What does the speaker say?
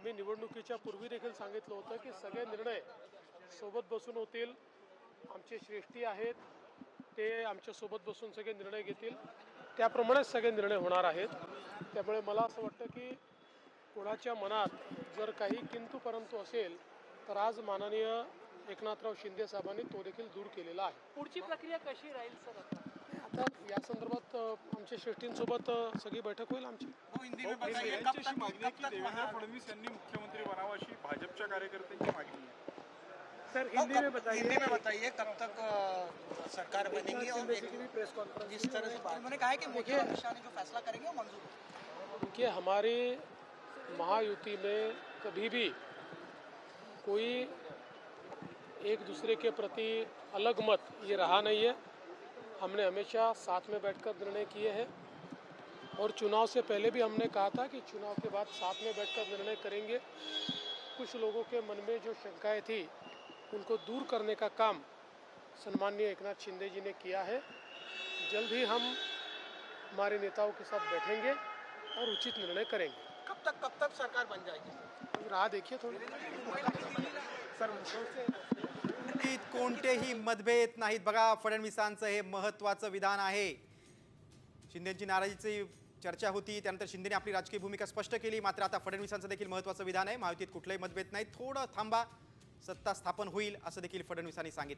आम्ही निवडणुकीच्या पूर्वी देखील सांगितलं होतं की सगळे निर्णय सोबत बसून होतील. आमचे श्रेष्ठी आहेत, ते आमच्यासोबत बसून सगळे निर्णय घेतील, त्याप्रमाणेच सगळे निर्णय होणार आहेत. त्यामुळे मला असं वाटतं की कोणाच्या मनात जर काही किंतु परंतु असेल तर आज माननीय एकनाथराव शिंदे साहेबांनी तो देखील दूर केलेला आहे. पुढची प्रक्रिया कशी राहील सर? आता या संदर्भात आमच्या श्रेष्ठींसोबत सगळी बैठक होईल आमची. यांच्याशी मागणी आहे की देवेंद्र फडणवीस यांनी मुख्यमंत्री बनावं अशी भाजपच्या कार्यकर्त्यांची मागणी आहे. सर हिंदी में बताइए कब तक सरकार बनेगी और प्रेस कॉन्फ्रेंस जिस तरह से उन्होंने कहा है कि मोदी और अमित शाह ने जो फैसला करेंगे वो मंजूर होगा। देखिए, हमारी महायुति में कभी भी कोई एक दूसरे के प्रति अलग मत ये रहा नहीं है. हमने हमेशा साथ में बैठकर निर्णय किए हैं और चुनाव से पहले भी हमने कहा था कि चुनाव के बाद साथ में बैठकर निर्णय करेंगे. कुछ लोगों के मन में जो शंकाएं थी उनको दूर करने का काम सम्माननीय एकनाथ शिंदे जी ने किया है. जल्द ही हम हमारे नेताओं के साथ बैठेंगे और उचित निर्णय करेंगे. कब तक सरकार बन जाएगी? राह देखिए थोड़ी. कोणतेही मतभेद नाहीत. बघा, फडणवीसांचं हे महत्त्वाचं विधान आहे. शिंदेची नाराजीची चर्चा होती, त्यानंतर शिंदेने आपली राजकीय भूमिका स्पष्ट केली. मात्र आता फडणवीसांचं देखील महत्त्वाचं विधान आहे. महायुतीत कुठलाही मतभेद नाही, थोडं थांबा, सत्ता स्थापन होईल असं देखील फडणवीसांनी सांगितलं.